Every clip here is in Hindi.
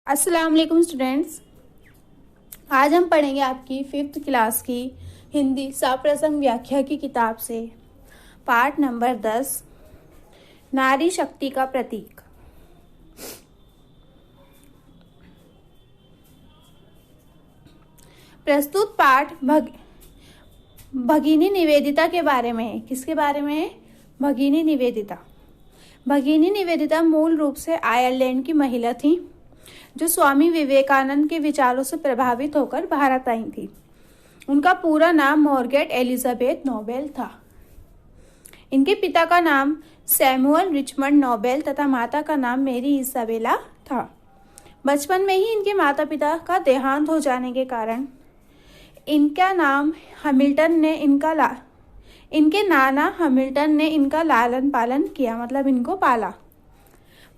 अस्सलाम वालेकुम स्टूडेंट्स। आज हम पढ़ेंगे आपकी 5th क्लास की हिंदी सप्रसंग व्याख्या की किताब से पाठ नंबर 10 नारी शक्ति का प्रतीक। प्रस्तुत पाठ भगिनी निवेदिता के बारे में है। किसके बारे में है? भगिनी निवेदिता। भगिनी निवेदिता मूल रूप से आयरलैंड की महिला थी जो स्वामी विवेकानंद के विचारों से प्रभावित होकर भारत आई थी। उनका पूरा नाम मार्गरेट एलिजाबेथ नोबेल था। इनके पिता का नाम सैमुअल रिचमंड नोबेल तथा माता का नाम मेरी इसाबेला था। बचपन में ही इनके माता पिता का देहांत हो जाने के कारण इनका नाम हैमिल्टन ने इनके नाना हैमिल्टन ने इनका लालन पालन किया, मतलब इनको पाला।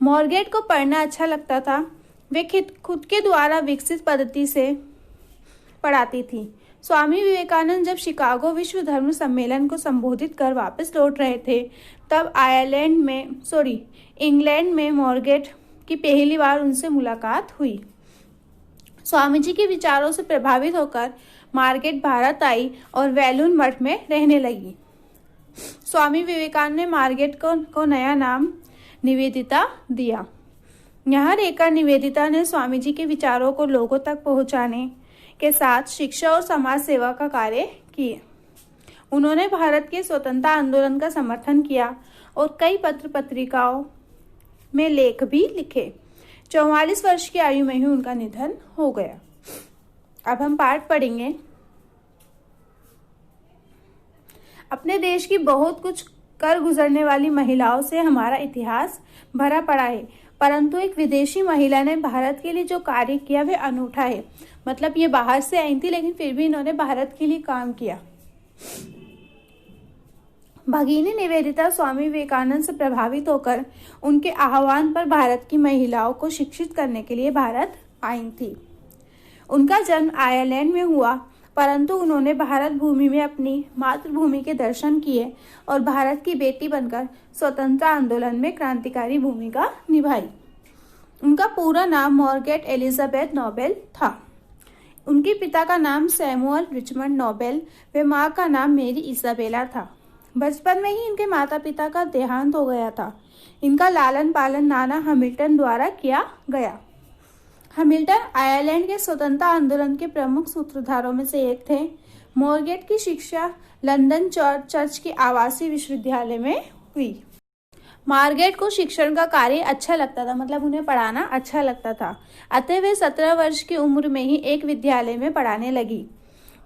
मार्गरेट को पढ़ना अच्छा लगता था। वे खुद के द्वारा विकसित पद्धति से पढ़ाती थी। स्वामी विवेकानंद जब शिकागो विश्व धर्म सम्मेलन को संबोधित कर वापस लौट रहे थे तब इंग्लैंड में मार्गरेट की पहली बार उनसे मुलाकात हुई। स्वामी जी के विचारों से प्रभावित होकर मार्गरेट भारत आई और वेलूर मठ में रहने लगी। स्वामी विवेकानंद ने मार्गरेट को नया नाम निवेदिता दिया। यहाँ रहकर निवेदिता ने स्वामी जी के विचारों को लोगों तक पहुँचाने के साथ शिक्षा और समाज सेवा का कार्य किए। उन्होंने भारत के स्वतंत्रता आंदोलन का समर्थन किया और कई पत्र पत्रिकाओं में लेख भी लिखे। 44 वर्ष की आयु में ही उनका निधन हो गया। अब हम पाठ पढ़ेंगे। अपने देश की बहुत कुछ कर गुजरने वाली महिलाओं से हमारा इतिहास भरा पड़ा है, परंतु एक विदेशी महिला ने भारत के लिए जो कार्य किया वह अनूठा है। मतलब ये बाहर से आई थी लेकिन फिर भी इन्होंने भारत के लिए काम किया। भगिनी निवेदिता स्वामी विवेकानंद से प्रभावित होकर उनके आह्वान पर भारत की महिलाओं को शिक्षित करने के लिए भारत आई थी। उनका जन्म आयरलैंड में हुआ, परंतु उन्होंने भारत भूमि में अपनी मातृभूमि के दर्शन किए और भारत की बेटी बनकर स्वतंत्रता आंदोलन में क्रांतिकारी भूमिका निभाई। उनका पूरा नाम मार्गरेट एलिजाबेथ नोबेल था। उनके पिता का नाम सैमुअल रिचमंड नोबेल व मां का नाम मेरी इसाबेला था। बचपन में ही इनके माता पिता का देहांत हो गया था। इनका लालन पालन नाना हैमिल्टन द्वारा किया गया। हैमिल्टन आयरलैंड के स्वतंत्रता आंदोलन के प्रमुख सूत्रधारों में से एक थे। मार्गरेट की शिक्षा लंदन चर्च के आवासीय विश्वविद्यालय में हुई। मार्गरेट को शिक्षण का कार्य अच्छा लगता था, मतलब उन्हें पढ़ाना अच्छा लगता था। अतः वे 17 वर्ष की उम्र में ही एक विद्यालय में पढ़ाने लगी।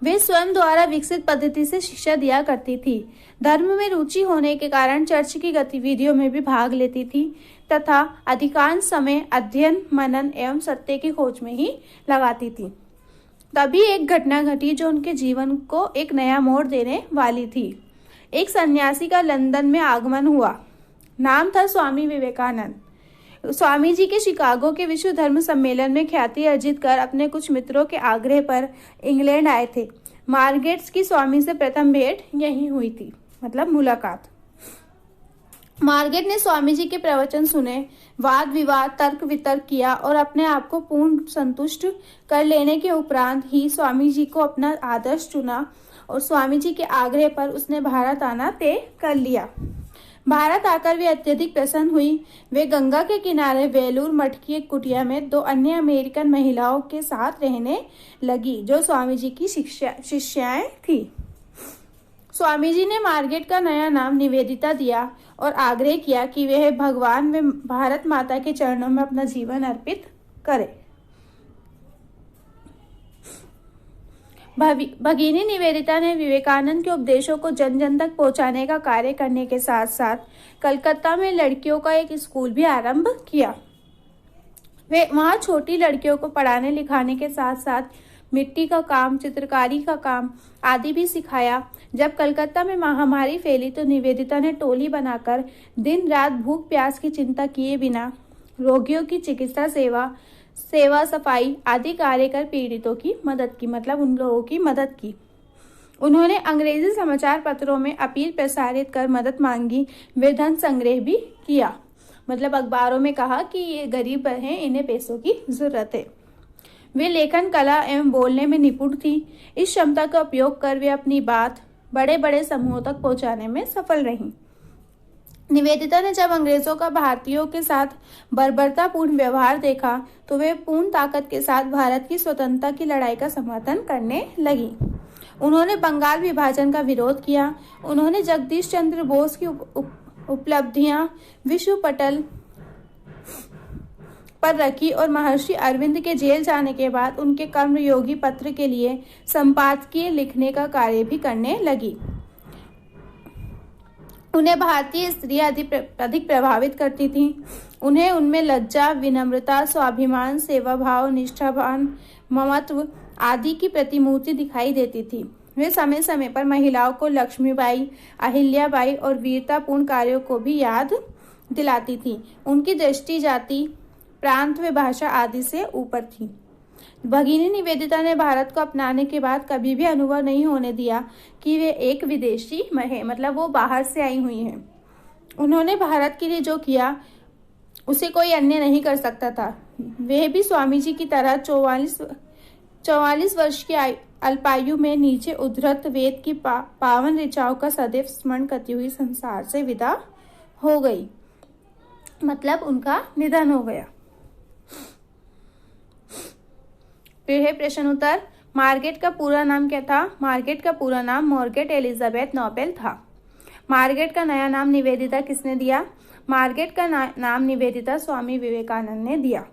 वे स्वयं द्वारा विकसित पद्धति से शिक्षा दिया करती थी। धर्म में रुचि होने के कारण चर्च की गतिविधियों में भी भाग लेती थी तथा अधिकांश समय अध्ययन, मनन एवं सत्य की खोज में ही लगाती थी। तभी एक घटना घटी जो उनके जीवन को एक नया मोड़ देने वाली थी। एक सन्यासी का लंदन में आगमन हुआ। नाम था स्वामी विवेकानंद। स्वामी जी के शिकागो के विश्व धर्म सम्मेलन में ख्याति अर्जित कर अपने कुछ मित्रों के आग्रह पर इंग्लैंड आए थे। मार्गरेट की स्वामी से प्रथम भेंट यहीं हुई थी, मतलब मुलाकात। मार्गरेट ने स्वामी जी के प्रवचन सुने, वाद विवाद तर्क वितर्क किया और अपने आप को पूर्ण संतुष्ट कर लेने के उपरांत ही स्वामी जी को अपना आदर्श चुना और स्वामी जी के आग्रह पर उसने भारत आना तय कर लिया। भारत आकर वे अत्यधिक प्रसन्न हुई। वे गंगा के किनारे वेलूर मठ की एक कुटिया में 2 अन्य अमेरिकन महिलाओं के साथ रहने लगी जो स्वामी जी की शिष्याएं थी। स्वामी जी ने मार्गरेट का नया नाम निवेदिता दिया और आग्रह किया कि वह भगवान व भारत माता के चरणों में अपना जीवन अर्पित करे। भगिनी निवेदिता ने विवेकानंद के उपदेशों को जन जन तक पहुंचाने का कार्य करने के साथ साथ कलकत्ता में लड़कियों का एक स्कूल भी आरंभ किया। वे वहां छोटी लड़कियों को पढ़ाने लिखाने के साथ साथ मिट्टी का काम, चित्रकारी का काम आदि भी सिखाया। जब कलकत्ता में महामारी फैली तो निवेदिता ने टोली बनाकर दिन रात भूख प्यास की चिंता किए बिना रोगियों की चिकित्सा सेवा सफाई आदि कार्य कर पीड़ितों की मदद की, मतलब उन लोगों की मदद की। उन्होंने अंग्रेजी समाचार पत्रों में अपील प्रसारित कर मदद मांगी। वे धन संग्रह भी किया। मतलब अखबारों में कहा कि ये गरीब हैं, इन्हें पैसों की जरूरत है। वे लेखन कला एवं बोलने में निपुण थी। इस क्षमता का उपयोग कर वे अपनी बात बड़े बड़े समूहों तक पहुंचाने में सफल रहीं। निवेदिता ने जब अंग्रेजों का भारतीयों के साथ बर्बरतापूर्ण व्यवहार देखा तो वे पूर्ण ताकत के साथ भारत की स्वतंत्रता की लड़ाई का समर्थन करने लगी। उन्होंने बंगाल विभाजन का विरोध किया। उन्होंने जगदीश चंद्र बोस की उपलब्धियां विश्व पटल पर रखी और महर्षि अरविंद के जेल जाने के बाद उनके कर्मयोगी पत्र के लिए संपादकीय लिखने का कार्य भी करने लगी। उन्हें भारतीय स्त्रियां अधिक प्रभावित करती थीं। उन्हें उनमें लज्जा, विनम्रता, स्वाभिमान, सेवाभाव, निष्ठावान, ममत्व आदि की प्रतिमूर्ति दिखाई देती थी। वे समय समय पर महिलाओं को लक्ष्मीबाई, अहिल्याबाई और वीरतापूर्ण कार्यों को भी याद दिलाती थी। उनकी दृष्टि जाति, प्रांत व भाषा आदि से ऊपर थी। भगिनी निवेदिता ने भारत को अपनाने के बाद कभी भी अनुभव नहीं होने दिया कि वे एक विदेशी है, मतलब वो बाहर से आई हुई हैं। उन्होंने भारत के लिए जो किया उसे कोई अन्य नहीं कर सकता था। वे भी स्वामी जी की तरह 44 वर्ष की अल्पायु में नीचे उद्धृत वेद की पावन ऋचाओं का सदैव स्मरण करती हुई संसार से विदा हो गई, मतलब उनका निधन हो गया। फिर है प्रश्न उत्तर। मार्गरेट का पूरा नाम क्या था? मार्गरेट का पूरा नाम मार्गरेट एलिजाबेथ नोबेल था। मार्गरेट का नया नाम निवेदिता किसने दिया? मार्गरेट का नाम निवेदिता स्वामी विवेकानंद ने दिया।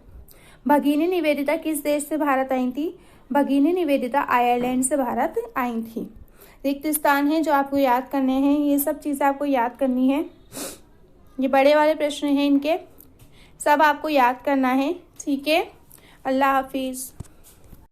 भगिनी निवेदिता किस देश से भारत आई थी? भगिनी निवेदिता आयरलैंड से भारत आई थी। रिक्त स्थान है जो आपको याद करने हैं, ये सब चीज़ें आपको याद करनी है। ये बड़े वाले प्रश्न हैं, इनके सब आपको याद करना है। ठीक है, अल्लाह हाफिज़।